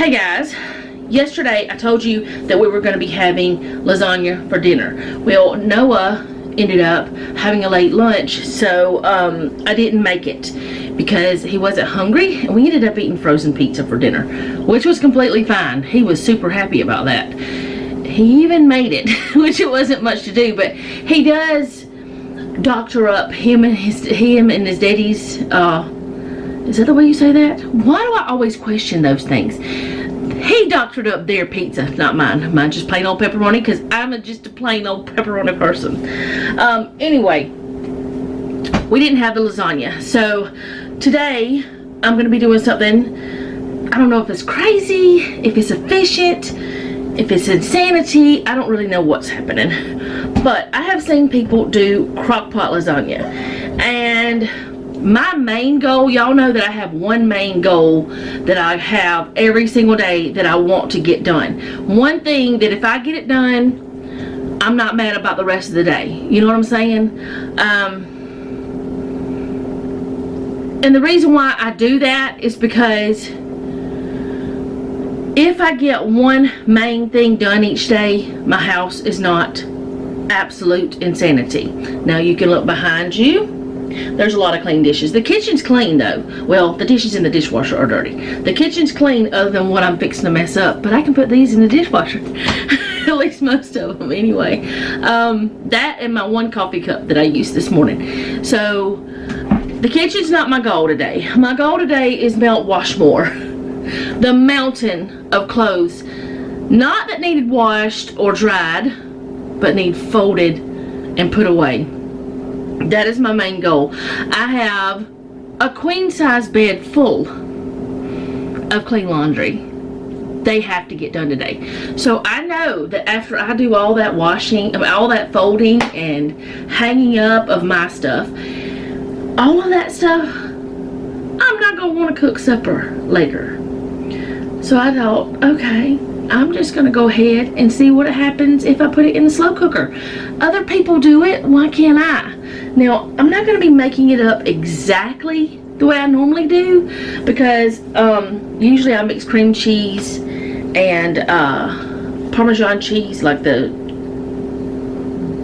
Hey guys, yesterday I told you that we were going to be having lasagna for dinner. Well, Noah ended up having a late lunch, so I didn't make it because he wasn't hungry, and we ended up eating frozen pizza for dinner, which was completely fine. He was super happy about that. He even made it, which it wasn't much to do, but he does doctor up him and his daddy's is that the way you say that? Why do I always question those things? He doctored up their pizza, not mine. Mine's just plain old pepperoni because I'm just a plain old pepperoni person. Anyway, we didn't have the lasagna. So today I'm going to be doing something. I don't know if it's crazy, if it's efficient, if it's insanity. I don't really know what's happening. But I have seen people do crock pot lasagna. And my main goal, y'all know that I have one main goal that I have every single day that I want to get done. One thing that if I get it done, I'm not mad about the rest of the day. You know what I'm saying? And the reason why I do that is because if I get one main thing done each day, my house is not absolute insanity. Now you can look behind you. There's a lot of clean dishes. The kitchen's clean though. Well, the dishes in the dishwasher are dirty. The kitchen's clean other than what I'm fixing to mess up. But I can put these in the dishwasher. At least most of them anyway. That and my one coffee cup that I used this morning. So, the kitchen's not my goal today. My goal today is Mount Washmore. The mountain of clothes. Not that needed washed or dried, but need folded and put away. That is my main goal. I have a queen size bed full of clean laundry. They have to get done today. So I know that after I do all that washing, all that folding and hanging up of my stuff, all of that stuff, I'm not going to want to cook supper later. So I thought, okay, I'm just going to go ahead and see what happens if I put it in the slow cooker. Other people do it, why can't I? Now, I'm not going to be making it up exactly the way I normally do because usually I mix cream cheese and Parmesan cheese, like the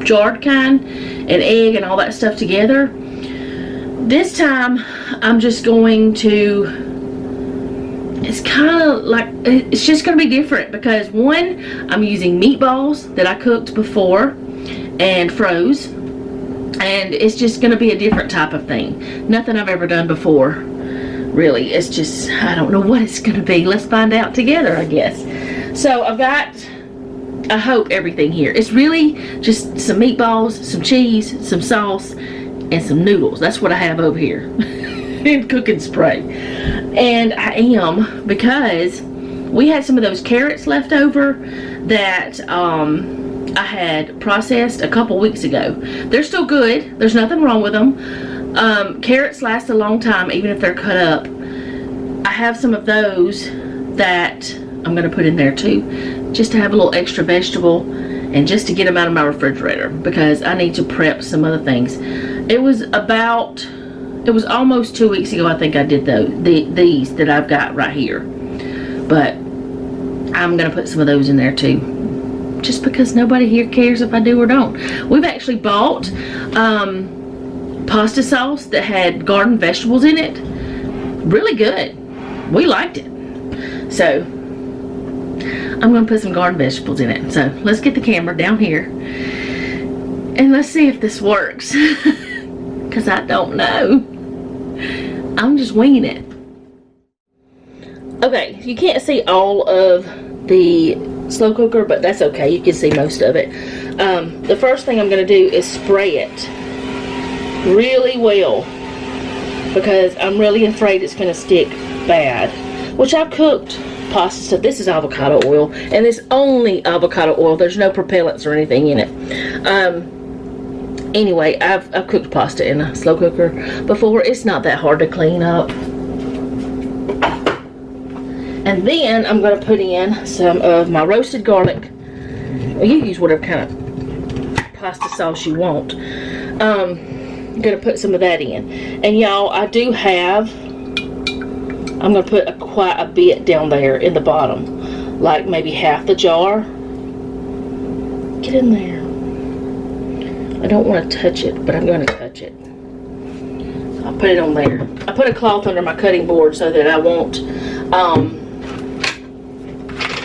jarred kind, and egg and all that stuff together. This time, I'm just going to... It's kind of like, it's just going to be different because one, I'm using meatballs that I cooked before and froze, and it's just going to be a different type of thing. Nothing I've ever done before, really. It's just, I don't know what it's going to be. Let's find out together, I guess. So I've got, I hope, everything here. It's really just some meatballs, some cheese, some sauce, and some noodles. That's what I have over here. And cooking spray. And I am, because we had some of those carrots left over that I had processed a couple weeks ago. They're still good. There's nothing wrong with them. Carrots last a long time even if they're cut up. I have some of those that I'm going to put in there too, just to have a little extra vegetable and just to get them out of my refrigerator because I need to prep some other things. It was almost 2 weeks ago I think I did these that I've got right here. But I'm going to put some of those in there too. Just because nobody here cares if I do or don't. We've actually bought pasta sauce that had garden vegetables in it. Really good. We liked it. So, I'm going to put some garden vegetables in it. So, let's get the camera down here. And let's see if this works. Because I don't know. I'm just winging it. Okay, you can't see all of the slow cooker, but that's okay. You can see most of it. The first thing I'm going to do is spray it really well because I'm really afraid it's going to stick bad. Which I've cooked pasta stuff. This is avocado oil, and it's only avocado oil. There's no propellants or anything in it. Anyway, I've cooked pasta in a slow cooker before. It's not that hard to clean up. And then I'm going to put in some of my roasted garlic. Well, you use whatever kind of pasta sauce you want. I'm going to put some of that in. And y'all, I do have I'm going to put quite a bit down there in the bottom, like maybe half the jar. Get in there. I don't want to touch it, but I'm going to touch it. I'll put it on there. I put a cloth under my cutting board so that I won't,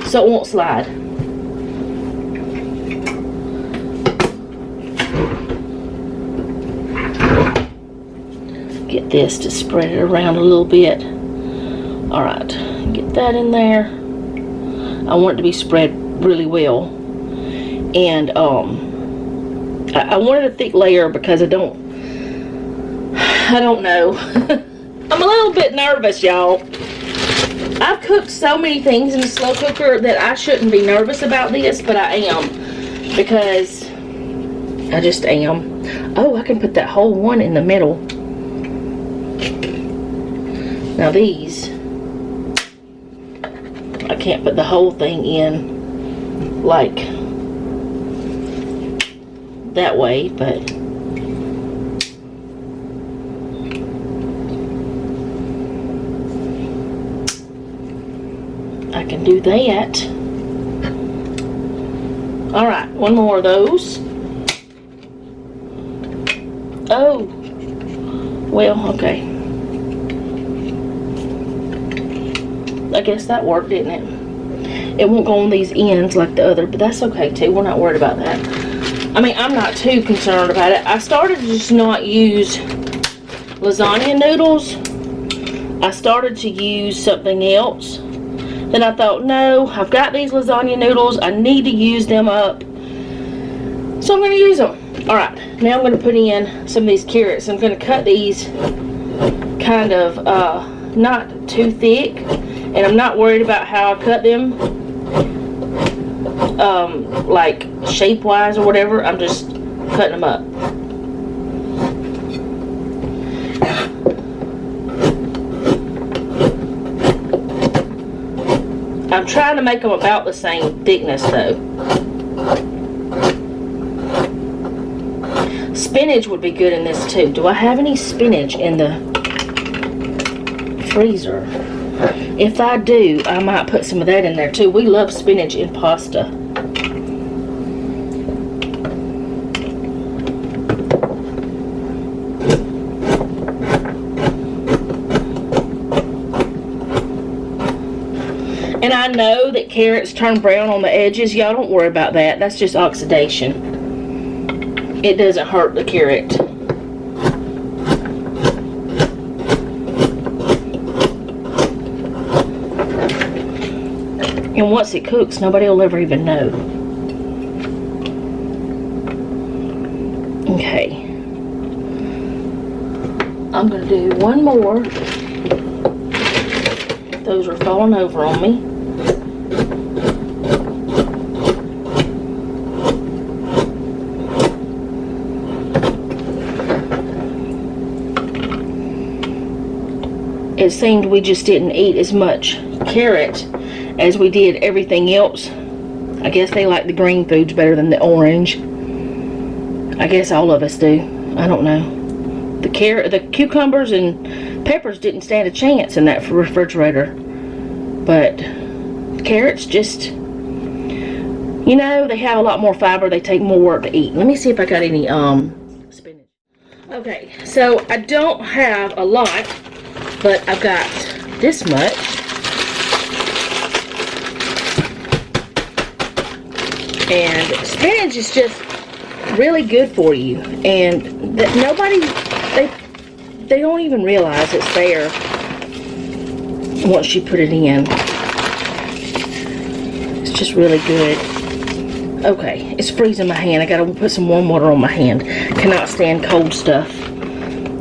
so it won't slide. Get this to spread it around a little bit. Alright, get that in there. I want it to be spread really well. And I wanted a thick layer because I don't know. I'm a little bit nervous, y'all. I've cooked so many things in the slow cooker that I shouldn't be nervous about this, but I am. Because I just am. Oh, I can put that whole one in the middle. Now these, I can't put the whole thing in like that way, but I can do that. Alright, one more of those. Oh, well, okay. I guess that worked, didn't it? It won't go on these ends like the other, but that's okay too. We're not worried about that. I mean, I'm not too concerned about it. I started to just not use lasagna noodles. I started to use something else. Then I thought, no, I've got these lasagna noodles. I need to use them up. So I'm going to use them. Alright, now I'm going to put in some of these carrots. I'm going to cut these kind of not too thick. And I'm not worried about how I cut them, like shape-wise or whatever. I'm just cutting them up. I'm trying to make them about the same thickness though. Spinach would be good in this too. Do I have any spinach in the freezer? If I do, I might put some of that in there too. We love spinach in pasta. And I know that carrots turn brown on the edges. Y'all don't worry about that. That's just oxidation. It doesn't hurt the carrot. And once it cooks, nobody will ever even know. Okay. I'm going to do one more. Those are falling over on me. It seemed we just didn't eat as much carrot as we did everything else. I guess they like the green foods better than the orange. I guess all of us do. I don't know. The cucumbers and peppers didn't stand a chance in that refrigerator. But carrots just, you know, they have a lot more fiber. They take more work to eat. Let me see if I got any spinach. Okay, so I don't have a lot, but I've got this much. And spinach is just really good for you, and that nobody, they don't even realize it's there once you put it in. It's just really good. Okay, it's freezing my hand. I gotta put some warm water on my hand. Cannot stand cold stuff.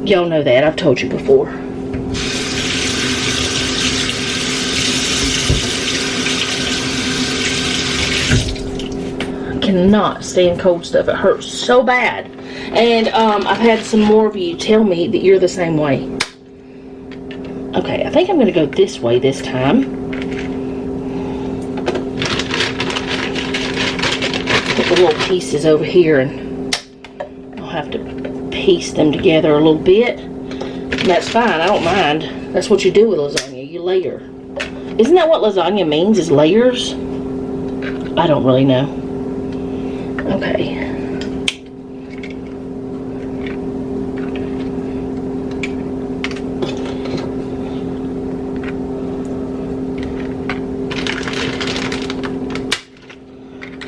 Y'all know that. I've told you before. Cannot stand cold stuff. It hurts so bad. And I've had some more of you tell me that you're the same way. Okay, I think I'm going to go this way this time. Put the little pieces over here, and I'll have to piece them together a little bit. And that's fine. I don't mind. That's what you do with lasagna. You layer. Isn't that what lasagna means, is layers? I don't really know. Okay.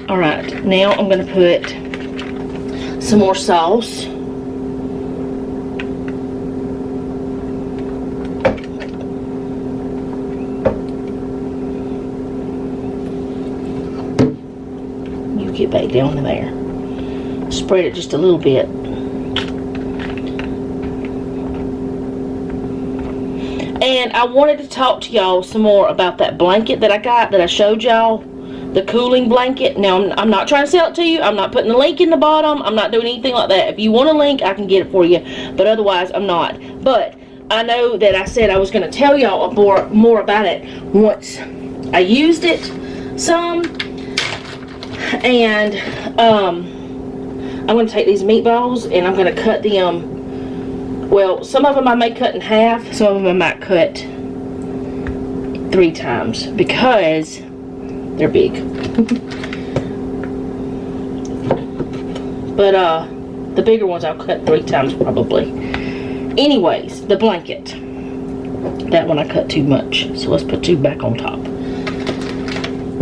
Alright, now I'm going to put some more sauce. You get back down to there. Spread it just a little bit. And I wanted to talk to y'all some more about that blanket that I got, that I showed y'all. The cooling blanket. Now, I'm not trying to sell it to you. I'm not putting the link in the bottom. I'm not doing anything like that. If you want a link, I can get it for you. But otherwise, I'm not. But I know that I said I was going to tell y'all more about it once I used it some. And I'm going to take these meatballs and I'm going to cut them. Well, some of them I may cut in half. Some of them I might cut 3 times because they're big. But the bigger ones I'll cut 3 times probably. Anyways, the blanket. That one I cut too much. So let's put 2 back on top.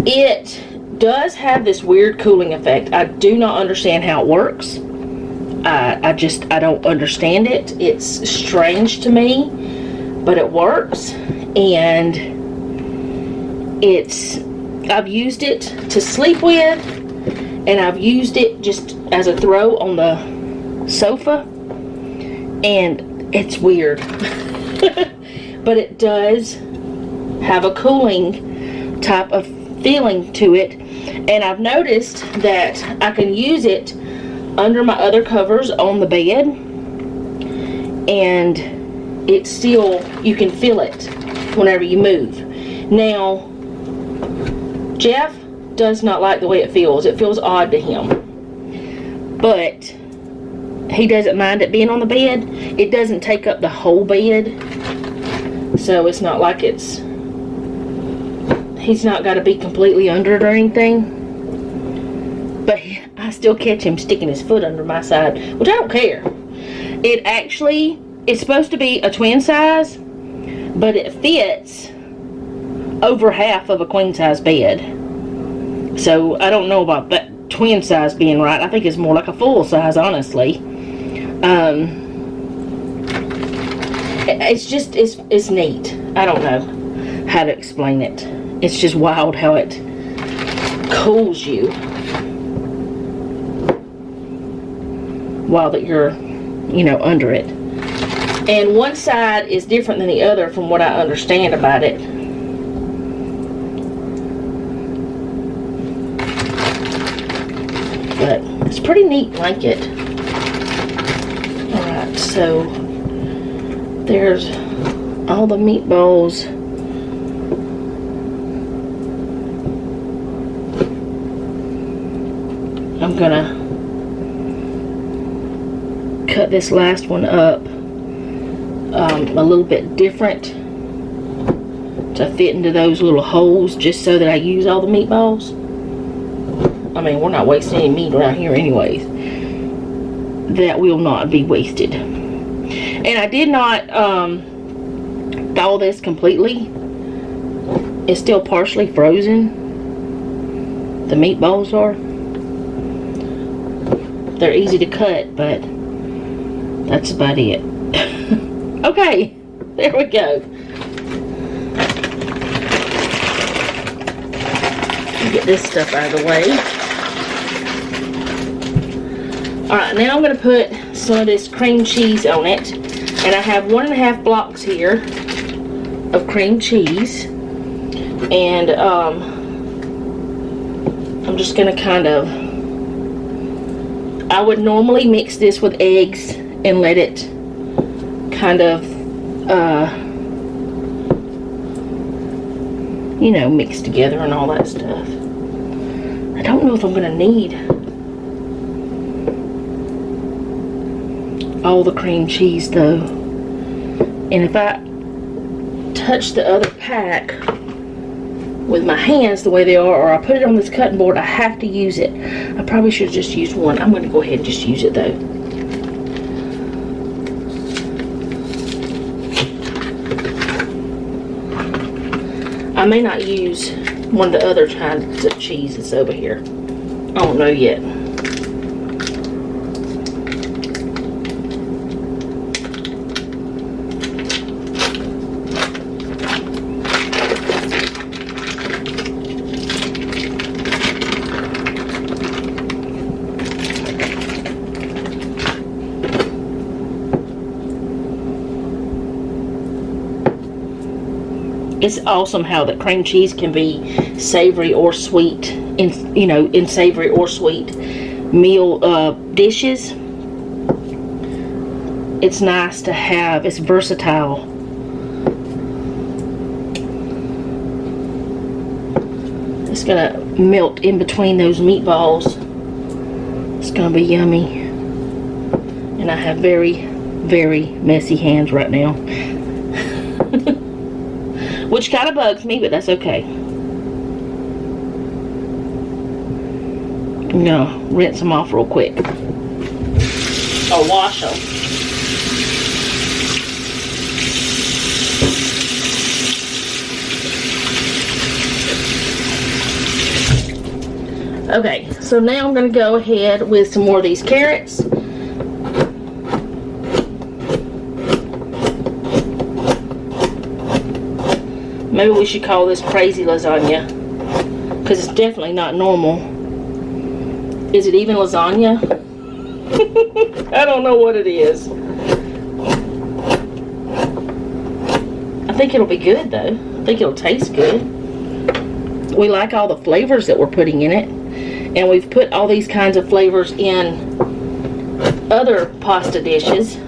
It does have this weird cooling effect. I do not understand how it works. I don't understand it. It's strange to me. But it works. And I've used it to sleep with, and I've used it just as a throw on the sofa, and it's weird. But it does have a cooling type of feeling to it, and I've noticed that I can use it under my other covers on the bed, and it's still, you can feel it whenever you move. Now, Jeff does not like the way it feels. It feels odd to him. But he doesn't mind it being on the bed. It doesn't take up the whole bed. So it's not like he's not got to be completely under it or anything. But I still catch him sticking his foot under my side, which I don't care. It's supposed to be a twin size, but it fits over half of a queen size bed. So I don't know about that twin size being right. I think it's more like a full size, honestly. It's neat. I don't know how to explain it. It's just wild how it cools you while that you're, under it. And one side is different than the other from what I understand about it. But it's a pretty neat blanket. Alright, so there's all the meatballs. I'm gonna cut this last one up a little bit different to fit into those little holes, just so that I use all the meatballs. I mean, we're not wasting any meat around here anyways. That will not be wasted. And I did not thaw this completely. It's still partially frozen. The meatballs are. They're easy to cut, but that's about it. Okay, there we go. Get this stuff out of the way. Alright, now I'm going to put some of this cream cheese on it. And I have 1.5 blocks here of cream cheese. And I'm just going to kind of, I would normally mix this with eggs and let it kind of, mix together and all that stuff. I don't know if I'm going to need all the cream cheese though. And if I touch the other pack with my hands the way they are, or I put it on this cutting board, I have to use it. I probably should have just used one. I'm going to go ahead and just use it though. I may not use one of the other kinds of cheese that's over here. I don't know yet. It's awesome how the cream cheese can be savory or sweet, in savory or sweet meal dishes. It's nice to have. It's versatile. It's gonna melt in between those meatballs. It's gonna be yummy. And I have very, very messy hands right now. Which kind of bugs me, but that's okay. I'm gonna rinse them off real quick. Or wash them. Okay, so now I'm gonna go ahead with some more of these carrots. Maybe we should call this crazy lasagna, because it's definitely not normal. Is it even lasagna? I don't know what it is. I think it'll be good though. I think it'll taste good. We like all the flavors that we're putting in it, and we've put all these kinds of flavors in other pasta dishes.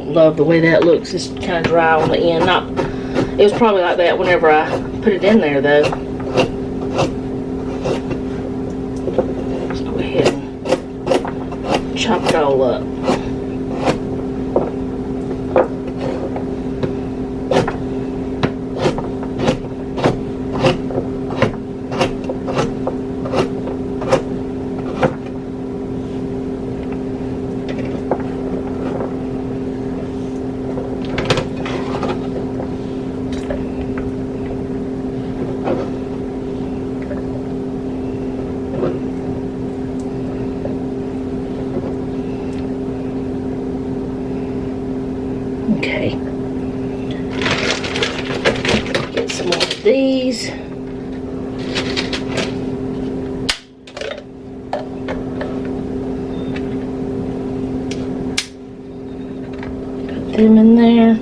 Love the way that looks. It's kind of dry on the end. It was probably like that whenever I put it in there though. Let's go ahead and chop it all up. Okay. Get some more of these. Put them in there.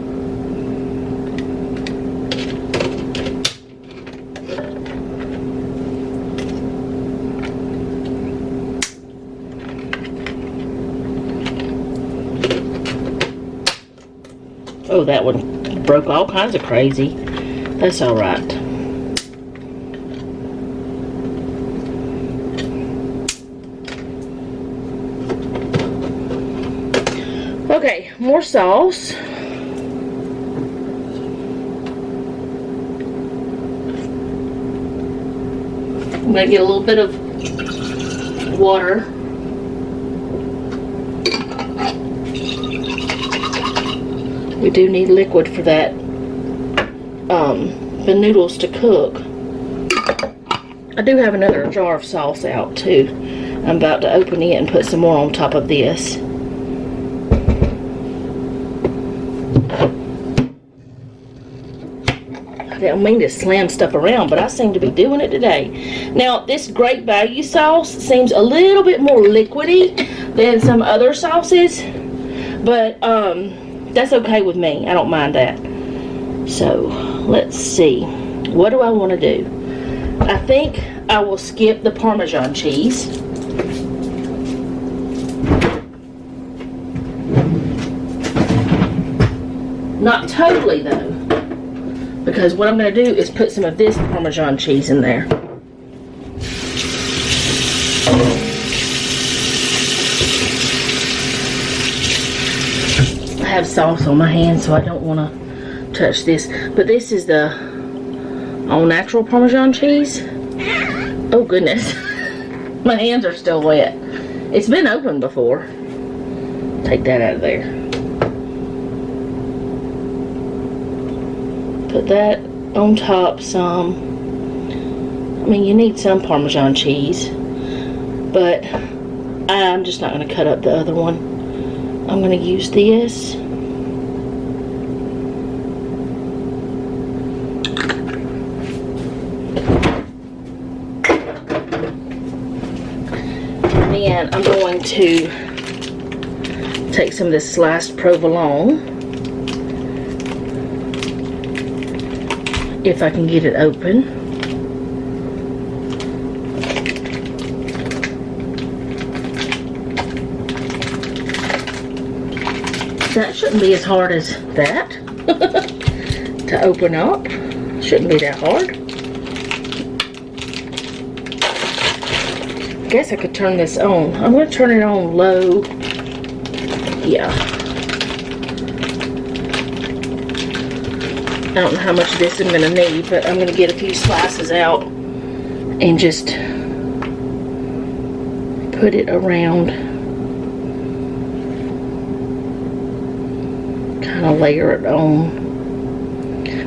Oh, that one broke all kinds of crazy. That's all right. Okay, more sauce. I'm going to get a little bit of water. We do need liquid for that, the noodles to cook. I do have another jar of sauce out too. I'm about to open it and put some more on top of this. I don't mean to slam stuff around, but I seem to be doing it today. Now, this Great Value sauce seems a little bit more liquidy than some other sauces, but that's okay with me. I don't mind that. So, let's see. What do I want to do? I think I will skip the Parmesan cheese. Not totally though, because what I'm going to do is put some of this Parmesan cheese in there. I have sauce on my hands, so I don't want to touch this. But this is the all natural Parmesan cheese. Oh goodness, my hands are still wet. It's been opened before. Take that out of there. Put that on top some. I mean, you need some Parmesan cheese, but I'm just not going to cut up the other one. I'm going to use this. And I'm going to take some of this sliced provolone, if I can get it open. That shouldn't be as hard as that to open up. Shouldn't be that hard. I guess I could turn this on. I'm going to turn it on low. Yeah. I don't know how much of this I'm going to need, but I'm going to get a few slices out and just put it around. Kind of layer it on.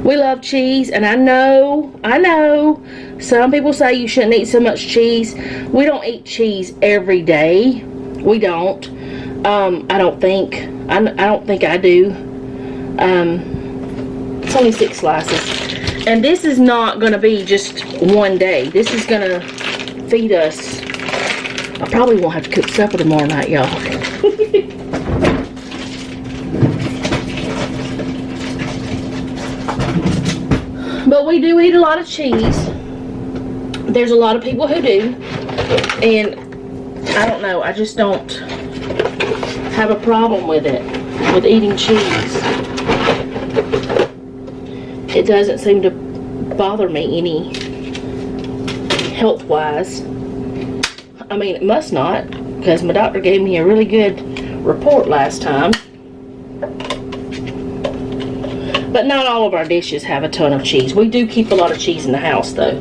We love cheese, and I know, some people say you shouldn't eat so much cheese. We don't eat cheese every day. We don't. I don't think I do. It's only 6 slices. And this is not going to be just one day. This is going to feed us. I probably won't have to cook supper tomorrow night, y'all. But we do eat a lot of cheese. There's a lot of people who do. And I don't know, I just don't have a problem with it, with eating cheese. It doesn't seem to bother me any health-wise. I mean, it must not, because my doctor gave me a really good report last time. But not all of our dishes have a ton of cheese. We do keep a lot of cheese in the house, though.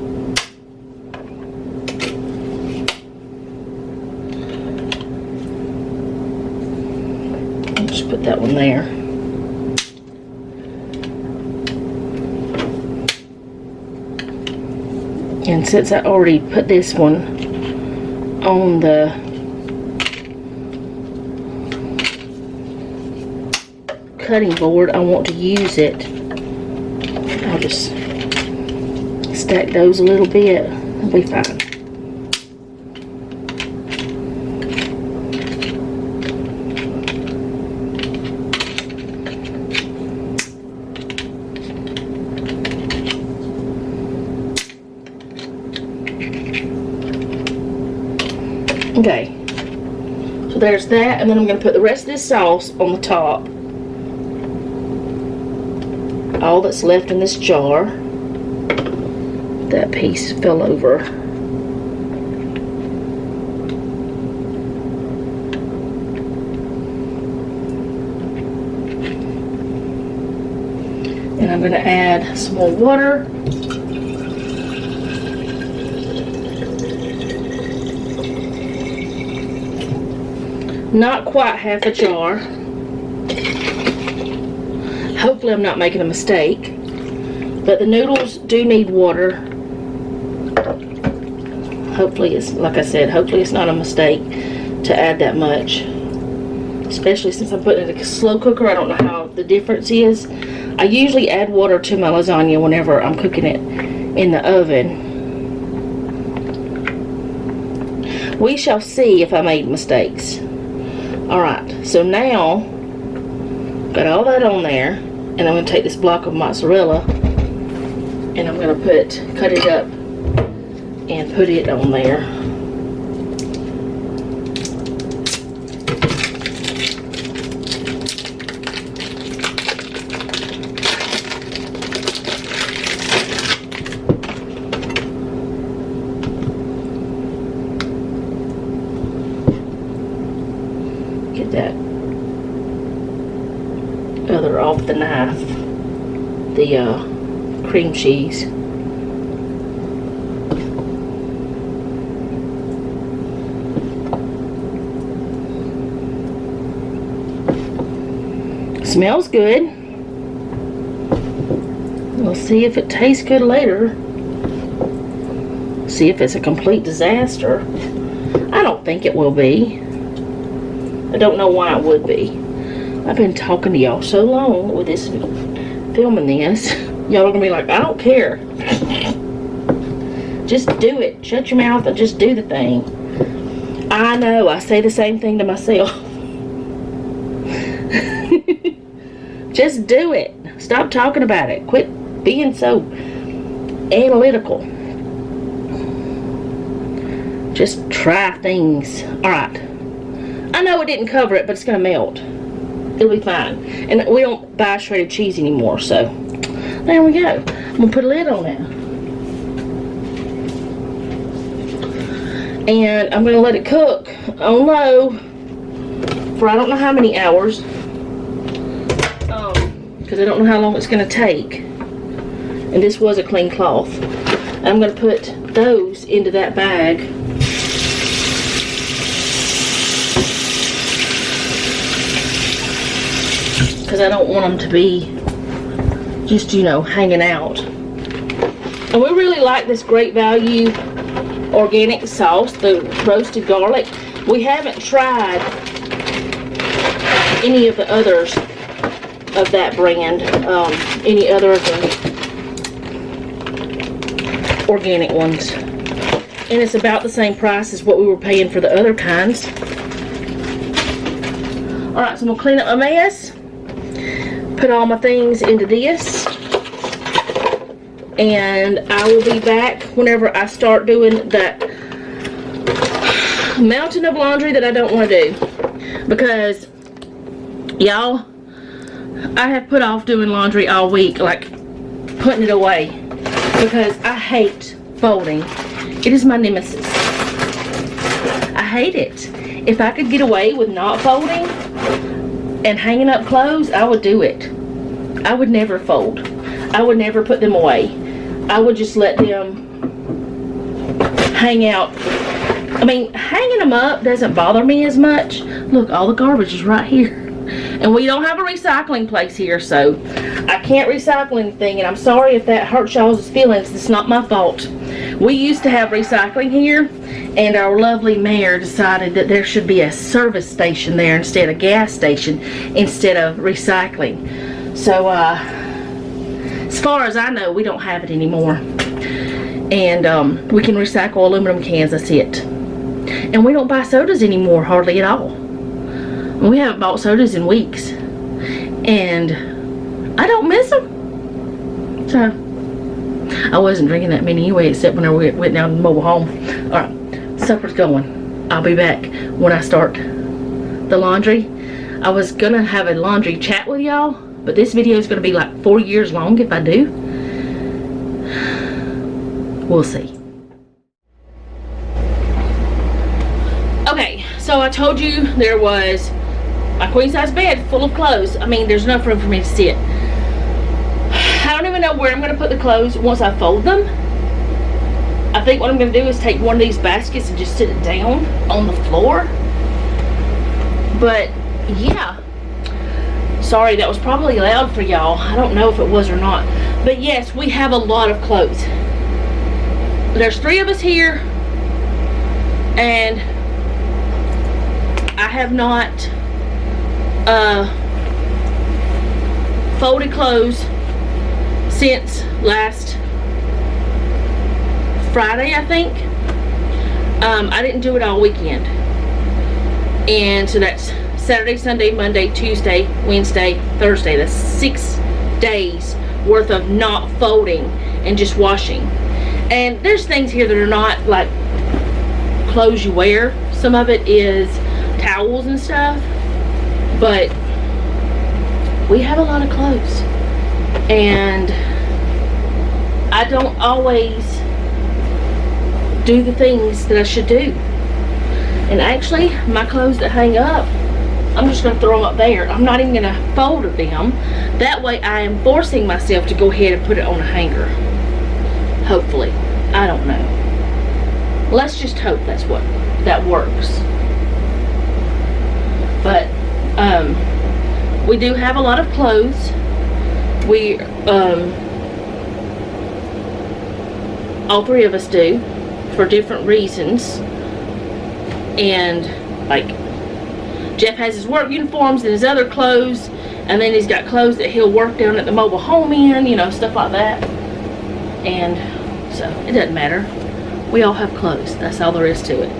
I'll just put that one there. And since I already put this one on the cutting board, I want to use it. I'll just stack those a little bit. It'll be fine. Okay, so there's that, and then I'm going to put the rest of this sauce on the top. All that's left in this jar. That piece fell over. And I'm going to add some more water. Not quite half a jar. Hopefully I'm not making a mistake. But the noodles do need water. Hopefully it's, like I said, hopefully it's not a mistake to add that much. Especially since I'm putting it in a slow cooker. I don't know how the difference is. I usually add water to my lasagna whenever I'm cooking it in the oven. We shall see if I made mistakes. Alright, so now, got all that on there, and I'm going to take this block of mozzarella, and I'm going to cut it up, and put it on there. color off the knife, the cream cheese. Smells good. We'll see if it tastes good later. See if it's a complete disaster. I don't think it will be. I don't know why it would be. I've been talking to y'all so long with this, filming this. Y'all are gonna be like, I don't care. Just do it. Shut your mouth and just do the thing. I know, I say the same thing to myself. Just do it. Stop talking about it. Quit being so analytical. Just try things. Alright. I know it didn't cover it, but it's going to melt. It'll be fine. And we don't buy shredded cheese anymore, so there we go. I'm going to put a lid on it. And I'm going to let it cook on low for I don't know how many hours. Because I don't know how long it's going to take. And this was a clean cloth. I'm going to put those into that bag. Because I don't want them to be just, you know, hanging out. And we really like this Great Value organic sauce, the roasted garlic. We haven't tried any of the others of that brand, any other of the organic ones. And it's about the same price as what we were paying for the other kinds. Alright, so I'm going to clean up my mess. Put all my things into this. And I will be back whenever I start doing that mountain of laundry that I don't want to do. Because, y'all, I have put off doing laundry all week, like putting it away, because I hate folding. It is my nemesis. I hate it. If I could get away with not folding and hanging up clothes, I would do it. I would never fold. I would never put them away. I would just let them hang out. I mean, hanging them up doesn't bother me as much. Look, all the garbage is right here. And we don't have a recycling place here, so I can't recycle anything. And I'm sorry if that hurts y'all's feelings. It's not my fault. We used to have recycling here, and our lovely mayor decided that there should be a service station there instead of gas station instead of recycling. So, as far as I know, we don't have it anymore. And we can recycle aluminum cans, that's it. And we don't buy sodas anymore, hardly at all. We haven't bought sodas in weeks. And I don't miss them. So, I wasn't drinking that many anyway, except when I went down to the mobile home. Alright, supper's going. I'll be back when I start the laundry. I was going to have a laundry chat with y'all, but this video is going to be like 4 years long if I do. We'll see. Okay, so I told you there was my queen size bed full of clothes. I mean, there's enough room for me to sit. I don't even know where I'm going to put the clothes once I fold them. I think what I'm going to do is take one of these baskets and just sit it down on the floor. But yeah, sorry, that was probably loud for y'all. I don't know if it was or not. But yes, we have a lot of clothes. There's 3 of us here, and I have not folded clothes since last Friday, I think. I didn't do it all weekend. And so that's Saturday, Sunday, Monday, Tuesday, Wednesday, Thursday. That's 6 days worth of not folding and just washing. And there's things here that are not like clothes you wear. Some of it is towels and stuff. But we have a lot of clothes. And I don't always do the things that I should do. And actually, my clothes that hang up, I'm just going to throw them up there. I'm not even going to fold them. That way I am forcing myself to go ahead and put it on a hanger. Hopefully. I don't know. Let's just hope that works. But we do have a lot of clothes. We all three of us do, for different reasons. And like, Jeff has his work uniforms and his other clothes, and then he's got clothes that he'll work down at the mobile home in, you know, stuff like that. And so it doesn't matter. We all have clothes. That's all there is to it.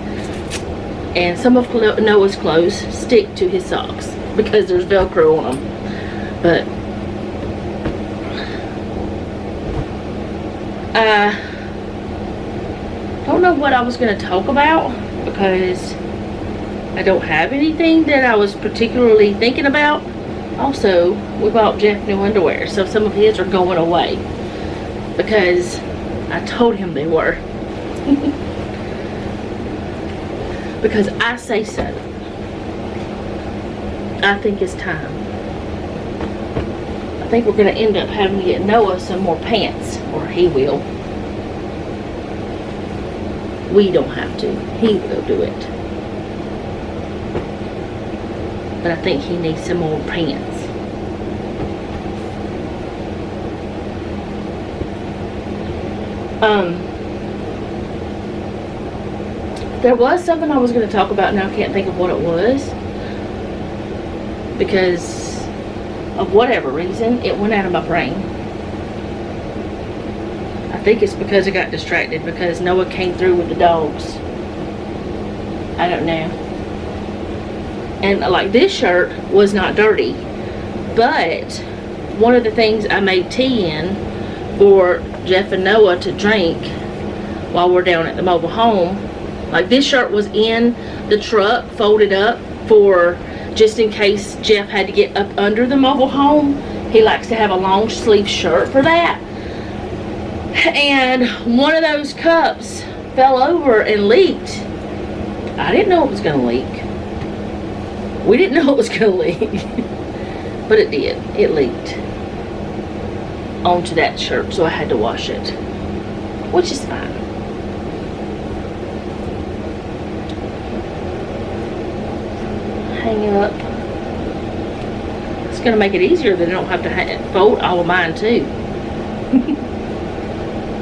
And some of Noah's clothes stick to his socks because there's Velcro on them. But I don't know what I was going to talk about, because I don't have anything that I was particularly thinking about. Also, we bought Jeff new underwear, so some of his are going away because I told him they were. Because I say so. I think it's time. I think we're going to end up having to get Noah some more pants, or he will. We don't have to. He will do it. But I think he needs some more pants. There was something I was going to talk about, and I can't think of what it was. Because of whatever reason, it went out of my brain. I think it's because I got distracted because Noah came through with the dogs. I don't know. And like, this shirt was not dirty, but one of the things I made tea in for Jeff and Noah to drink while we're down at the mobile home, like, this shirt was in the truck folded up for just in case Jeff had to get up under the mobile home. He likes to have a long sleeve shirt for that. And one of those cups fell over and leaked. I didn't know it was going to leak. We didn't know it was going to leak. But it did. It leaked onto that shirt, so I had to wash it. Which is fine. Hang it up. It's going to make it easier that I don't have to fold all of mine too.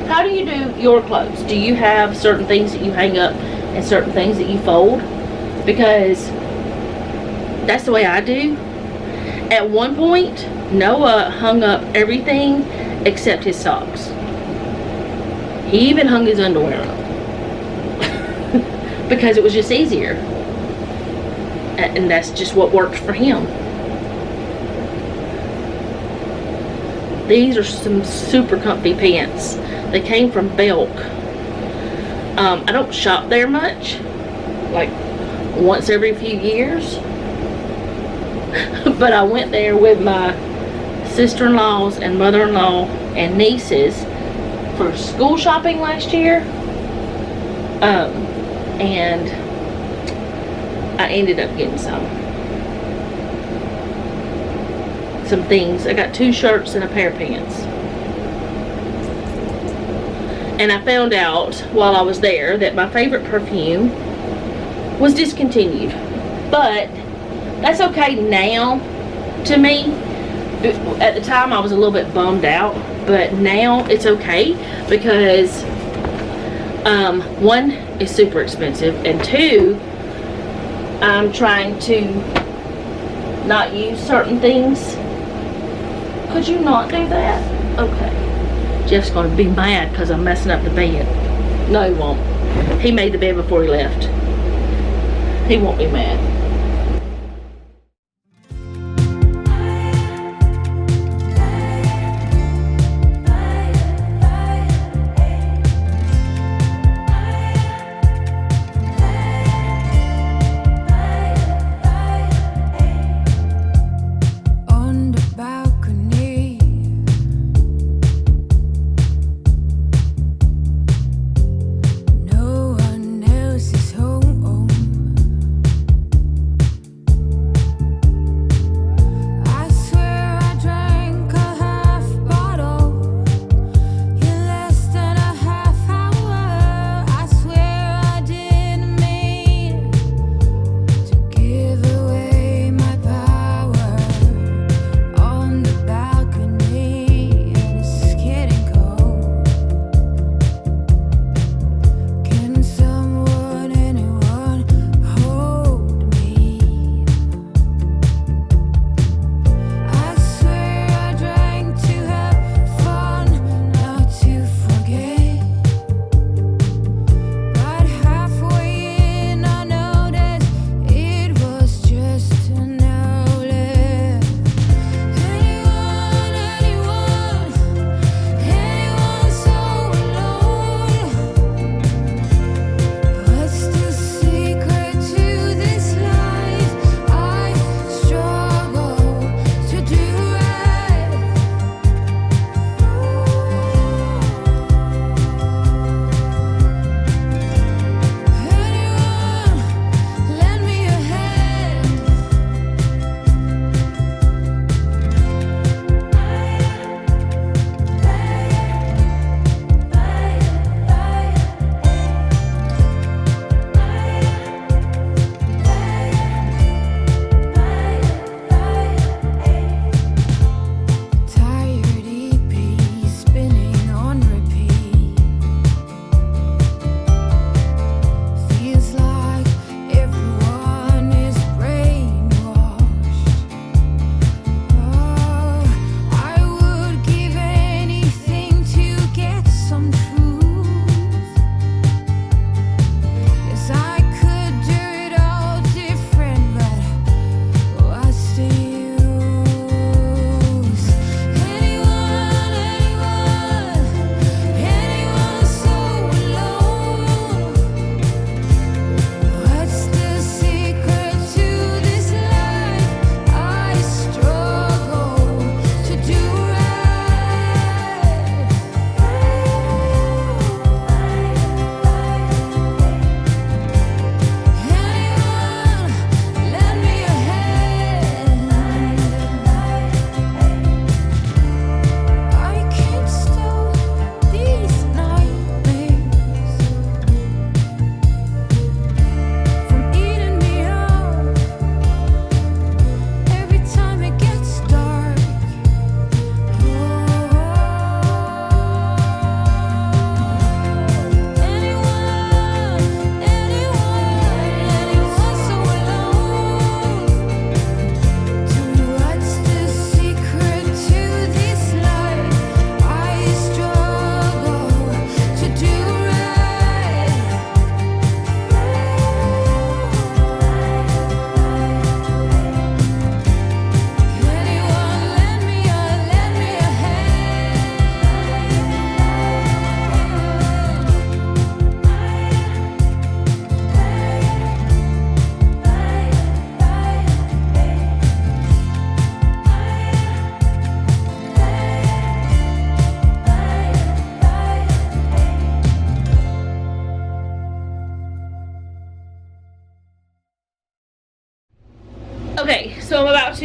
How do you do your clothes? Do you have certain things that you hang up and certain things that you fold? Because that's the way I do. At one point, Noah hung up everything except his socks. He even hung his underwear up. Because it was just easier. And that's just what worked for him. These are some super comfy pants. They came from Belk. I don't shop there much, like once every few years. But I went there with my sister-in-laws and mother-in-law and nieces for school shopping last year. And I ended up getting some things. I got 2 shirts and a pair of pants. And I found out while I was there that my favorite perfume was discontinued. But that's okay now to me. At the time I was a little bit bummed out, but now it's okay because 1, it's super expensive, and 2, I'm trying to not use certain things. Could you not do that? Okay. Jeff's going to be mad because I'm messing up the bed. No, he won't. He made the bed before he left. He won't be mad.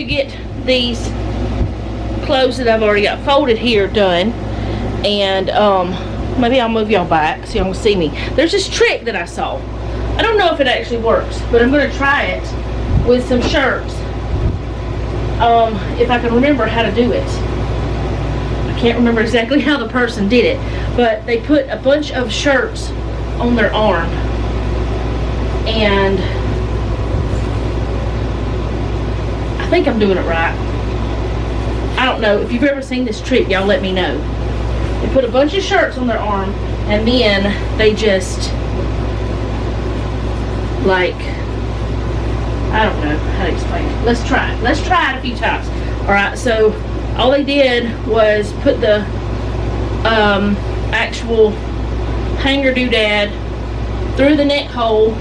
to get these clothes that I've already got folded here done. And maybe I'll move y'all back so y'all can see me. There's this trick that I saw. I don't know if it actually works, but I'm going to try it with some shirts. If I can remember how to do it. I can't remember exactly how the person did it, but they put a bunch of shirts on their arm. And I think I'm doing it right. I don't know. If you've ever seen this trick, y'all let me know. They put a bunch of shirts on their arm, and then they just, like, I don't know how to explain it. Let's try it. Let's try it a few times. Alright, so all they did was put the actual hanger doodad through the neck hole.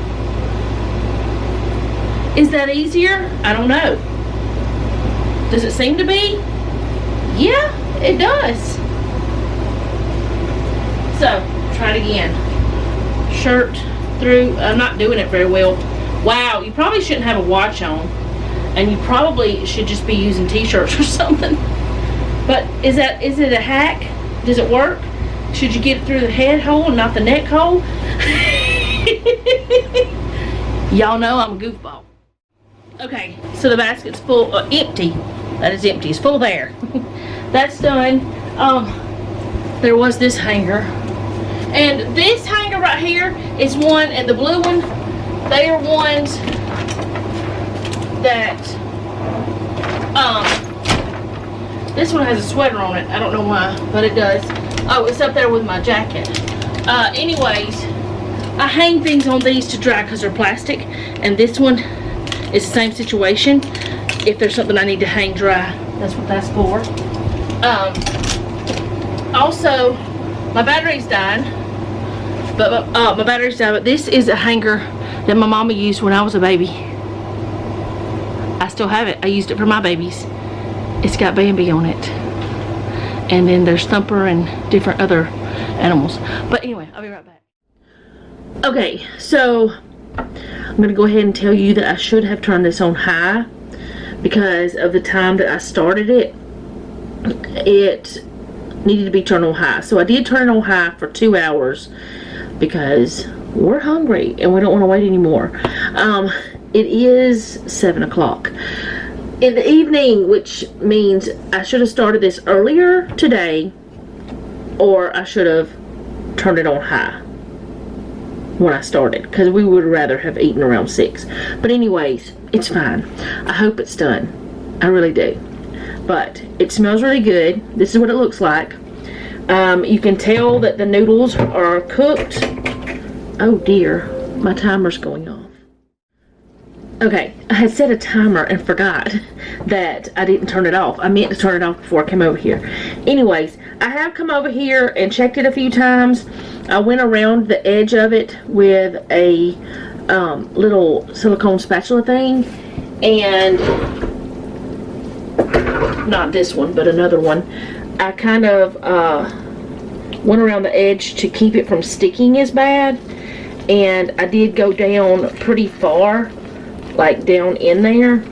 Is that easier? I don't know. Does it seem to be? Yeah, it does. So, try it again. Shirt through. I'm not doing it very well. Wow, you probably shouldn't have a watch on. And you probably should just be using t-shirts or something. But is it a hack? Does it work? Should you get it through the head hole and not the neck hole? Y'all know I'm a goofball. Okay, so the basket's full, empty. That is empty. It's full of air. That's done. There was this hanger. And this hanger right here is one, and the blue one, they are ones that, this one has a sweater on it. I don't know why, but it does. Oh, it's up there with my jacket. Anyways, I hang things on these to dry because they're plastic, and this one is the same situation. If there's something I need to hang dry, that's what that's for. Also, my battery's dying. But this is a hanger that my mama used when I was a baby. I still have it. I used it for my babies. It's got Bambi on it. And then there's Thumper and different other animals. But anyway, I'll be right back. Okay, so I'm going to go ahead and tell you that I should have turned this on high because of the time that I started it. It needed to be turned on high. So I did turn it on high for 2 hours because we're hungry and we don't want to wait anymore. It is 7 o'clock in the evening, which means I should have started this earlier today, or I should have turned it on high when I started, because we would rather have eaten around 6. But anyways, it's fine. I hope it's done. I really do. But it smells really good. This is what it looks like. You can tell that the noodles are cooked. Oh dear, my timer's going off. Okay, I had set a timer and forgot that I didn't turn it off. I meant to turn it off before I came over here. Anyways, I have come over here and checked it a few times. I went around the edge of it with a little silicone spatula thing, and not this one, but another one. I kind of went around the edge to keep it from sticking as bad, and I did go down pretty far, like down in there.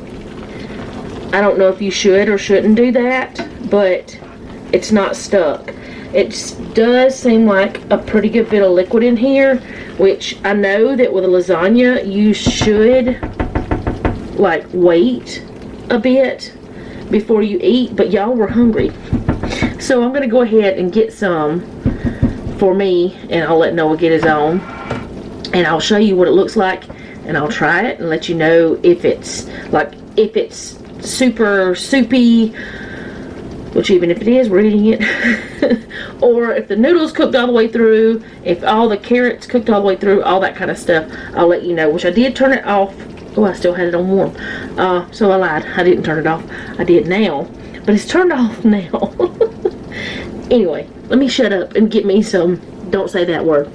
I don't know if you should or shouldn't do that, but it's not stuck. It does seem like a pretty good bit of liquid in here, which I know that with a lasagna you should like wait a bit before you eat, but y'all were hungry. So I'm going to go ahead and get some for me, and I'll let Noah get his own, and I'll show you what it looks like, and I'll try it and let you know if it's super soupy, which even if it is, we're eating it, or if the noodles cooked all the way through, if all the carrots cooked all the way through, all that kind of stuff. I'll let you know, which I did turn it off. Oh, I still had it on warm. So I lied. I didn't turn it off. I did now, but it's turned off now. Anyway, let me shut up and get me some, don't say that word.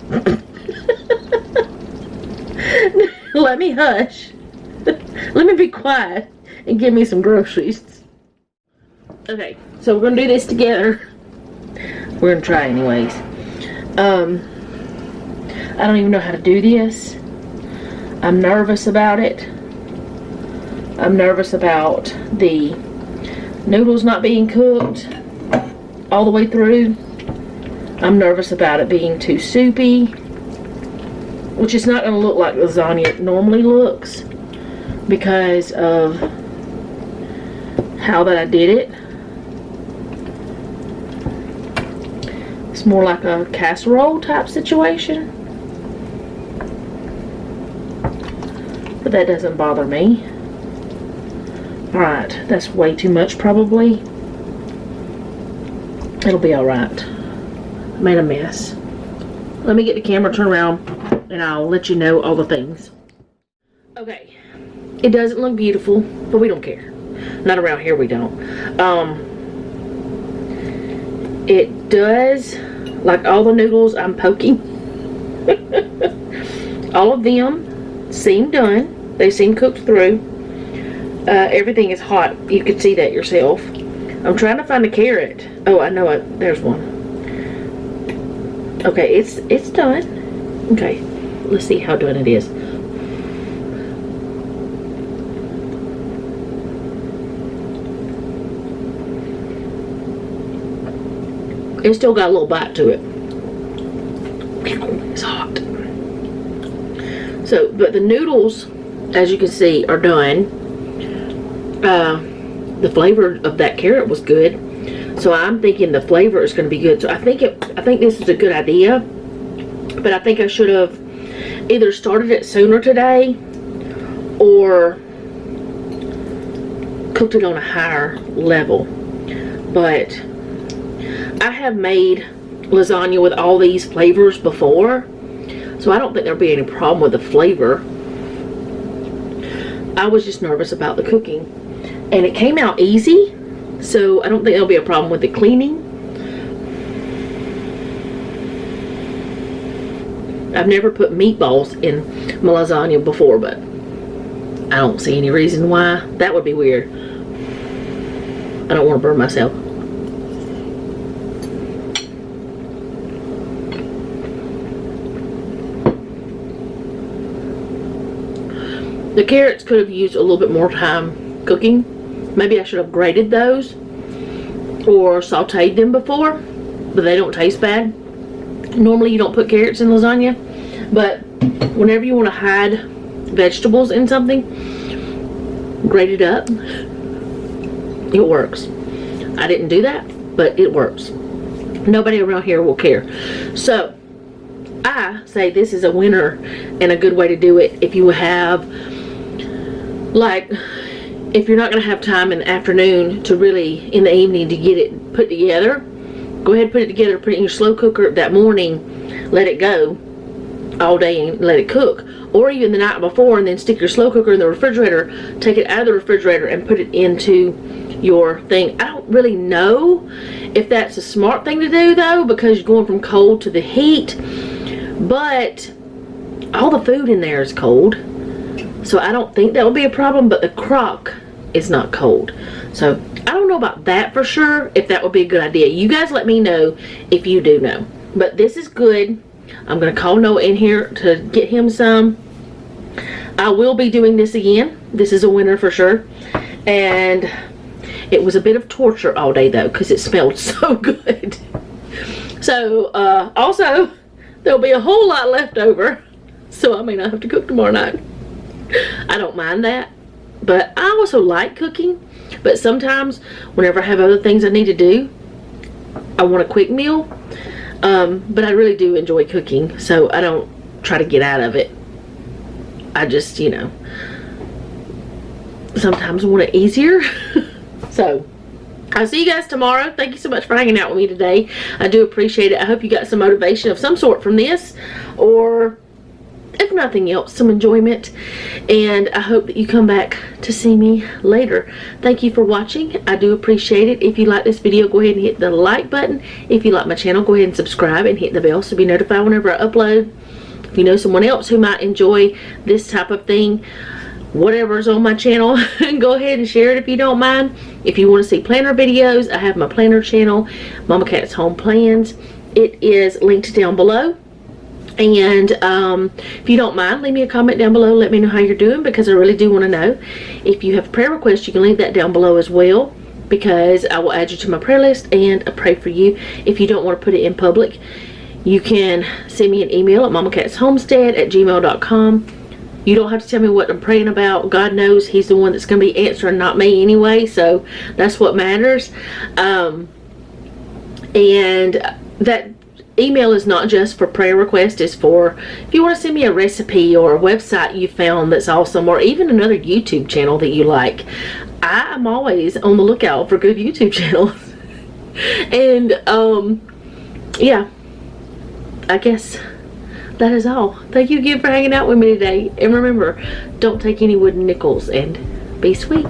Let me hush. Let me be quiet and give me some groceries. Okay, so we're going to do this together. We're going to try anyways. I don't even know how to do this. I'm nervous about it. I'm nervous about the noodles not being cooked all the way through. I'm nervous about it being too soupy, which is not going to look like lasagna normally looks because of how that I did it. It's more like a casserole type situation, but that doesn't bother me. Alright, that's way too much probably. It'll be alright. I made a mess. Let me get the camera turned around and I'll let you know all the things. Okay, it doesn't look beautiful, but we don't care. Not around here, we don't. It does, like all the noodles I'm poking, all of them seem done. They seem cooked through. Everything is hot. You can see that yourself. I'm trying to find a carrot. Oh, I know it. There's one. Okay, it's done. Okay, let's see how done it is. It's still got a little bite to it. It's hot. So, but the noodles, as you can see, are done. The flavor of that carrot was good. So I'm thinking the flavor is going to be good. So I think this is a good idea. But I think I should have either started it sooner today or cooked it on a higher level. But I have made lasagna with all these flavors before, so I don't think there'll be any problem with the flavor. I was just nervous about the cooking, and it came out easy, so I don't think there'll be a problem with the cleaning. I've never put meatballs in my lasagna before, but I don't see any reason why. That would be weird. I don't want to burn myself. The carrots could have used a little bit more time cooking. Maybe I should have grated those or sauteed them before, but they don't taste bad. Normally you don't put carrots in lasagna, but whenever you want to hide vegetables in something, grate it up. It works. I didn't do that, but it works. Nobody around here will care. So I say this is a winner and a good way to do it if you have, like, if you're not going to have time in the afternoon to really, in the evening, to get it put together, go ahead and put it together, put it in your slow cooker that morning, let it go all day and let it cook. Or even the night before, and then stick your slow cooker in the refrigerator, take it out of the refrigerator and put it into your thing. I don't really know if that's a smart thing to do though, because you're going from cold to the heat, but all the food in there is cold. So I don't think that would be a problem, but the crock is not cold. So I don't know about that for sure, if that would be a good idea. You guys let me know if you do know. But this is good. I'm going to call Noah in here to get him some. I will be doing this again. This is a winner for sure. And it was a bit of torture all day though, because it smelled so good. So also, there'll be a whole lot left over. So I may not have to cook tomorrow night. I don't mind that, but I also like cooking, but sometimes whenever I have other things I need to do, I want a quick meal, but I really do enjoy cooking, so I don't try to get out of it. I just, you know, sometimes want it easier. So I'll see you guys tomorrow. Thank you so much for hanging out with me today. I do appreciate it. I hope you got some motivation of some sort from this, or if nothing else, some enjoyment, and I hope that you come back to see me later. Thank you for watching. I do appreciate it. If you like this video, go ahead and hit the like button. If you like my channel, go ahead and subscribe and hit the bell so be notified whenever I upload. If you know someone else who might enjoy this type of thing, whatever's on my channel, go ahead and share it if you don't mind. If you want to see planner videos, I have my planner channel, Mama Cat's Home Plans. It is linked down below. And if you don't mind, leave me a comment down below. Let me know how you're doing, because I really do want to know. If you have prayer requests, you can leave that down below as well, because I will add you to my prayer list and I pray for you. If you don't want to put it in public, you can send me an email at mamacatshomestead@gmail.com. You don't have to tell me what I'm praying about. God knows He's the one that's going to be answering, not me anyway. So that's what matters. And that email is not just for prayer requests. It's for if you want to send me a recipe or a website you found that's awesome, or even another YouTube channel that you like. I'm always on the lookout for good YouTube channels. And yeah, I guess that is all. Thank you again for hanging out with me today. And remember, don't take any wooden nickels, and be sweet.